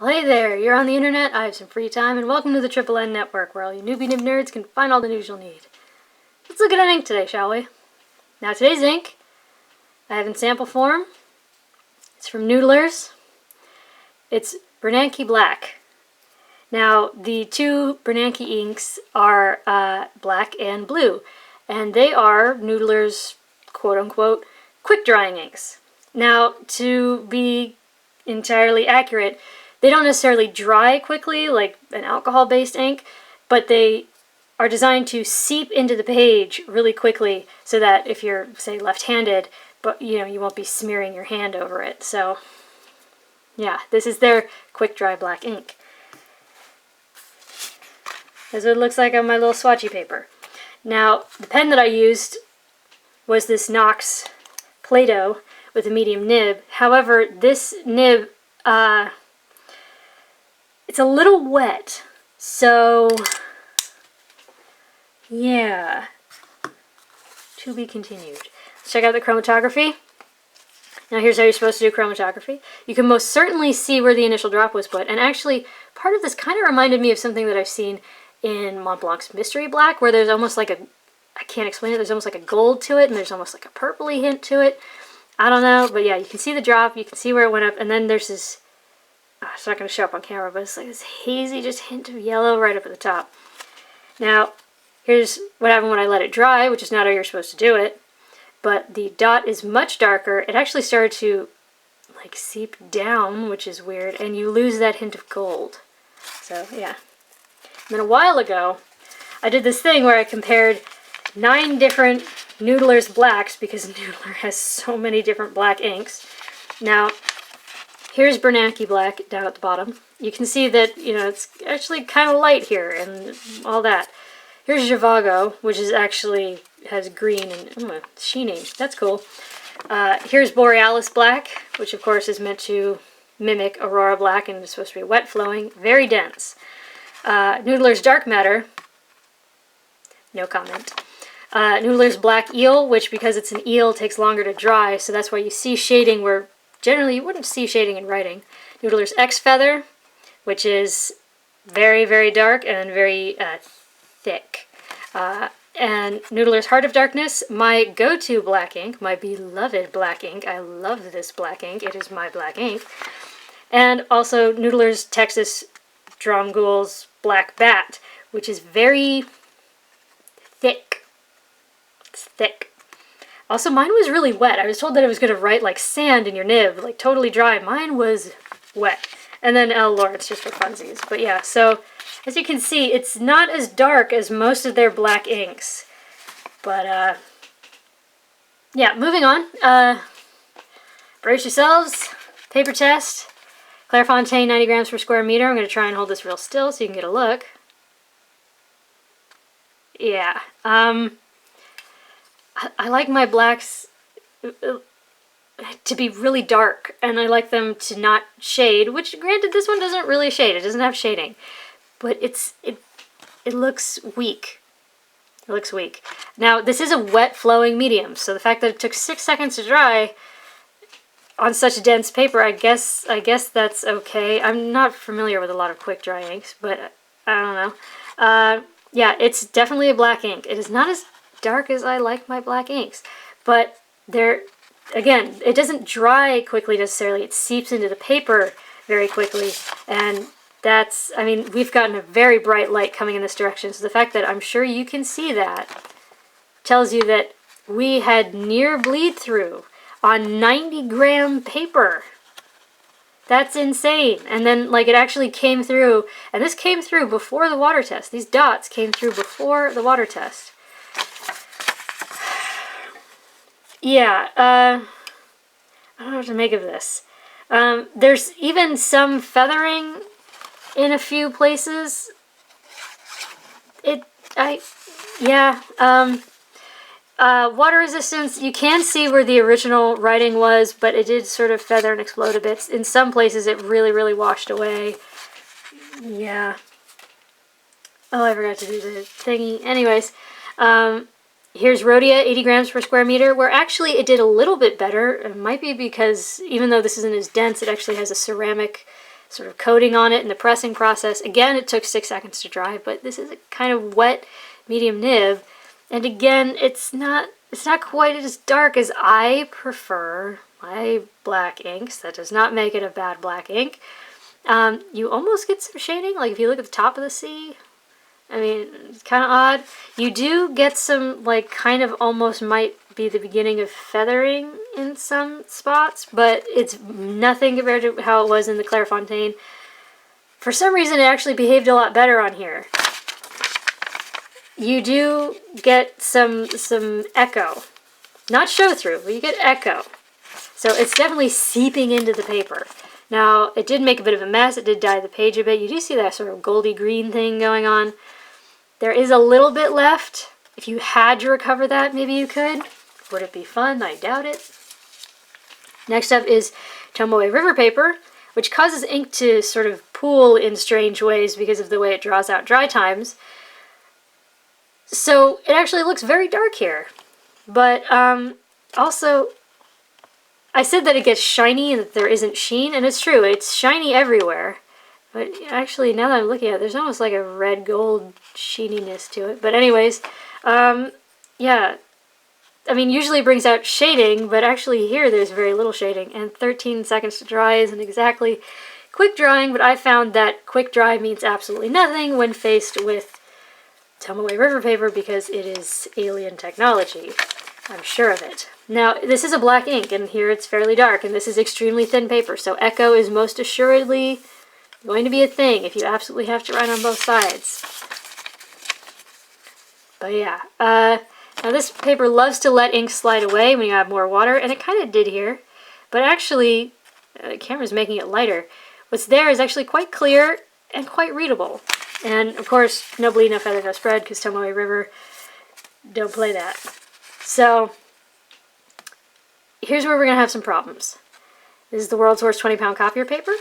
Well, hey there, you're on the internet, I have some free time, and welcome to the Triple N Network, where all you newbie nib nerds can find all the news you'll need. Let's look at an ink today, shall we? Now, today's ink, I have in sample form. It's from Noodler's. It's Bernanke Black. Now, the two Bernanke inks are black and blue, and they are Noodler's quote-unquote quick-drying inks. Now, to be entirely accurate, they don't necessarily dry quickly like an alcohol-based ink, but they are designed to seep into the page really quickly so that if you're, say, left-handed, but you won't be smearing your hand over it. So, yeah, this is their quick-dry black ink. That's what it looks like on my little swatchy paper. Now, the pen that I used was this Knox Plato with a medium nib. However, this nib, it's a little wet, so yeah, to be continued. Let's check out the chromatography. Now here's how you're supposed to do chromatography. You can most certainly see where the initial drop was put, and actually part of this kind of reminded me of something that I've seen in Mont Blanc's Mystery Black, where there's almost like I can't explain it, there's almost like a gold to it, and there's almost like a purpley hint to it. I don't know, but yeah, you can see the drop, you can see where it went up, and then there's this, it's not going to show up on camera, but it's like this hazy just hint of yellow right up at the top. Now, here's what happened when I let it dry, which is not how you're supposed to do it, but the dot is much darker. It actually started to like seep down, which is weird, and you lose that hint of gold. So, yeah. And then a while ago, I did this thing where I compared 9 different Noodler's blacks, because Noodler has so many different black inks. Now, here's Bernanke Black down at the bottom. You can see that, it's actually kind of light here and all that. Here's Zhivago, which is actually has green and sheening. That's cool. Here's Borealis Black, which of course is meant to mimic Aurora Black and is supposed to be wet flowing, very dense. Noodler's Dark Matter, no comment. Noodler's Black Eel, which because it's an eel takes longer to dry, so that's why you see shading where generally you wouldn't see shading in writing. Noodler's X Feather, which is very, very dark and very thick. And Noodler's Heart of Darkness, my go-to black ink, my beloved black ink. I love this black ink. It is my black ink. And also Noodler's Texas Dromgool's Black Bat, which is very thick. It's thick. Also, mine was really wet. I was told that it was going to write like sand in your nib, like totally dry. Mine was wet. And then L. Lawrence just for funsies. But yeah, so as you can see, it's not as dark as most of their black inks. But, yeah, moving on. Brace yourselves. Paper test. Clairefontaine, 90 grams per square meter. I'm going to try and hold this real still so you can get a look. Yeah. I like my blacks to be really dark, and I like them to not shade, which granted this one doesn't really shade, it doesn't have shading, but it looks weak. It looks weak. Now this is a wet flowing medium, so the fact that it took 6 seconds to dry on such dense paper, I guess that's okay. I'm not familiar with a lot of quick dry inks, but I don't know. Yeah, it's definitely a black ink. It is not as dark as I like my black inks, but again, it doesn't dry quickly necessarily. It seeps into the paper very quickly, and we've gotten a very bright light coming in this direction, so the fact that I'm sure you can see that tells you that we had near bleed through on 90-gram paper. That's insane. And then, like, it actually came through, and this came through before the water test. These dots came through before the water test. Yeah, I don't know what to make of this. There's even some feathering in a few places. Water resistance, you can see where the original writing was, but it did sort of feather and explode a bit. In some places it really, really washed away. Yeah. Oh, I forgot to do the thingy. Anyways, here's Rhodia, 80 grams per square meter, where actually it did a little bit better. It might be because, even though this isn't as dense, it actually has a ceramic sort of coating on it in the pressing process. Again, it took 6 seconds to dry, but this is a kind of wet medium nib. And again, it's not quite as dark as I prefer my black inks. That does not make it a bad black ink. You almost get some shading, like if you look at the top of the C. I mean, it's kind of odd. You do get some, like, kind of almost might be the beginning of feathering in some spots, but it's nothing compared to how it was in the Clairefontaine. For some reason, it actually behaved a lot better on here. You do get some echo. Not show through, but you get echo. So it's definitely seeping into the paper. Now, it did make a bit of a mess. It did dye the page a bit. You do see that sort of goldy green thing going on. There is a little bit left. If you had to recover that, maybe you could. Would it be fun? I doubt it. Next up is Tomoe River Paper, which causes ink to sort of pool in strange ways because of the way it draws out dry times. So it actually looks very dark here. But also, I said that it gets shiny and that there isn't sheen, and it's true. It's shiny everywhere. But actually, now that I'm looking at it, there's almost like a red-gold sheeniness to it. But anyways, yeah. I mean, usually it brings out shading, but actually here there's very little shading. And 13 seconds to dry isn't exactly quick drying, but I found that quick dry means absolutely nothing when faced with Tomoe River Paper because it is alien technology. I'm sure of it. Now, this is a black ink, and here it's fairly dark, and this is extremely thin paper, so echo is most assuredly going to be a thing if you absolutely have to write on both sides. But yeah, now this paper loves to let ink slide away when you add more water, and it kind of did here, but actually, the camera's making it lighter. What's there is actually quite clear and quite readable. And of course, no bleed, no feather, no spread, because Tomoe River don't play that. So, here's where we're going to have some problems. This is the world's worst 20-pound copier paper.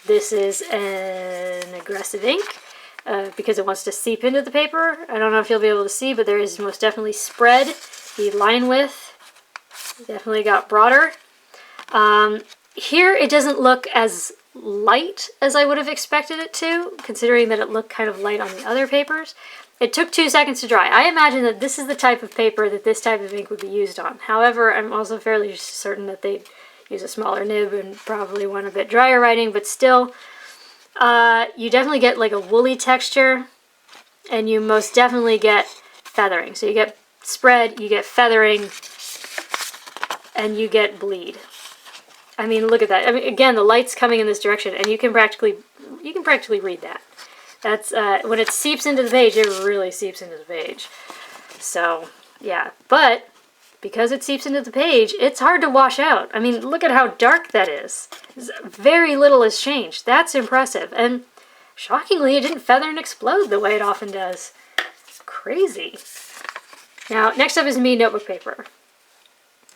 This is an aggressive ink because it wants to seep into the paper. I don't know if you'll be able to see, but there is most definitely spread. The line width definitely got broader. Here it doesn't look as light as I would have expected it to, considering that it looked kind of light on the other papers. It took 2 seconds to dry. I imagine that this is the type of paper that this type of ink would be used on. However, I'm also fairly certain that they'd use a smaller nib and probably want a bit drier writing, but still, you definitely get like a woolly texture, and you most definitely get feathering. So you get spread, you get feathering, and you get bleed. I mean, look at that. I mean, again, the light's coming in this direction, and you can practically read that. That's when it seeps into the page, it really seeps into the page. So, yeah. But because it seeps into the page, it's hard to wash out. I mean, look at how dark that is. Very little has changed. That's impressive. And shockingly, it didn't feather and explode the way it often does. Crazy. Now, next up is Mead Notebook Paper,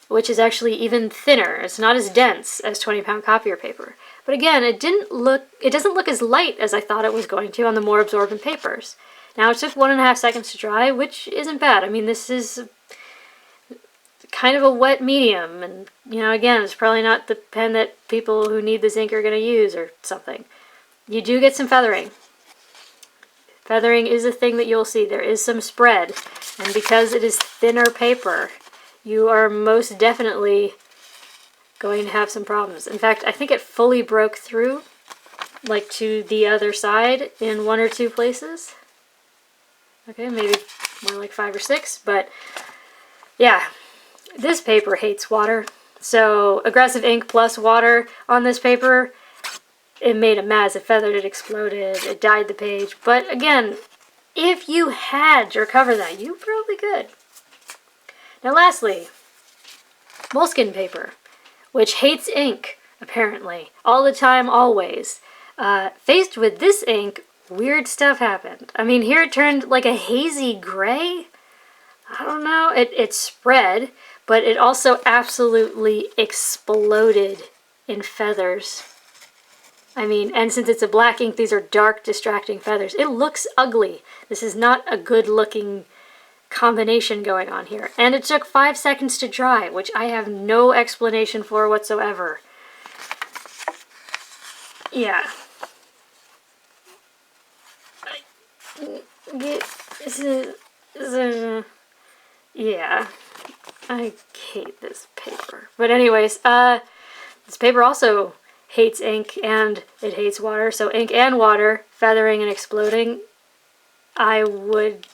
which is actually even thinner. It's not as dense as 20-pound copier paper. But again, it doesn't look as light as I thought it was going to on the more absorbent papers. Now, it took 1.5 seconds to dry, which isn't bad. I mean, this is kind of a wet medium, and, you know, again, it's probably not the pen that people who need this ink are going to use or something. You do get some feathering. Feathering is a thing that you'll see. There is some spread, and because it is thinner paper, you are most definitely going to have some problems. In fact, I think it fully broke through, like to the other side in 1 or 2 places. Okay, maybe more like 5 or 6, but yeah, this paper hates water. So aggressive ink plus water on this paper, it made a mess. It feathered, it exploded, it dyed the page. But again, if you had to recover that, you probably could. Now lastly, Moleskine paper, which hates ink, apparently, all the time, always. Faced with this ink, weird stuff happened. I mean, here it turned like a hazy gray. I don't know, it spread, but it also absolutely exploded in feathers. I mean, and since it's a black ink, these are dark, distracting feathers. It looks ugly. This is not a good-looking combination going on here. And it took 5 seconds to dry, which I have no explanation for whatsoever. Yeah. Yeah. I hate this paper. But anyways, this paper also hates ink and it hates water. So ink and water, feathering and exploding, I would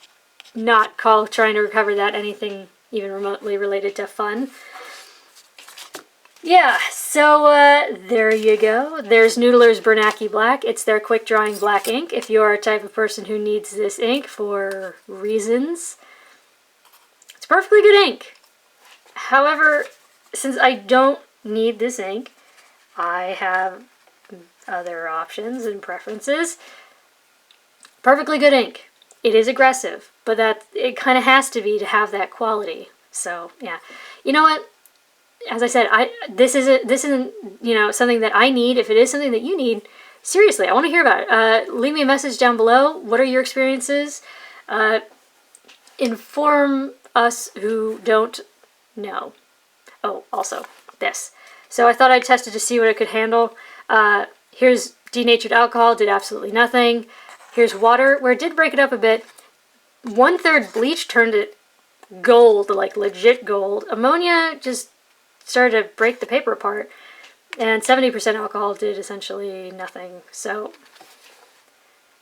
not call trying to recover that anything even remotely related to fun. Yeah, so there you go. There's Noodler's Bernanke Black. It's their quick drying black ink. If you are a type of person who needs this ink for reasons, it's perfectly good ink. However, since I don't need this ink, I have other options and preferences. Perfectly good ink. It is aggressive, but that it kind of has to be to have that quality. So yeah, you know what? As I said, this isn't something that I need. If it is something that you need, seriously, I want to hear about it. Leave me a message down below. What are your experiences? Inform us who don't know. Oh, also this. So I thought I'd test it to see what it could handle. Here's denatured alcohol, did absolutely nothing. Here's water, where it did break it up a bit. 1/3 bleach turned it gold, like legit gold. Ammonia just started to break the paper apart. And 70% alcohol did essentially nothing. So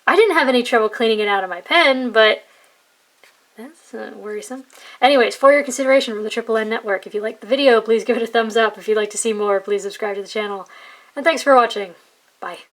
I didn't have any trouble cleaning it out of my pen, but that's worrisome. Anyways, for your consideration from the Triple N Network, if you liked the video, please give it a thumbs up. If you'd like to see more, please subscribe to the channel. And thanks for watching. Bye.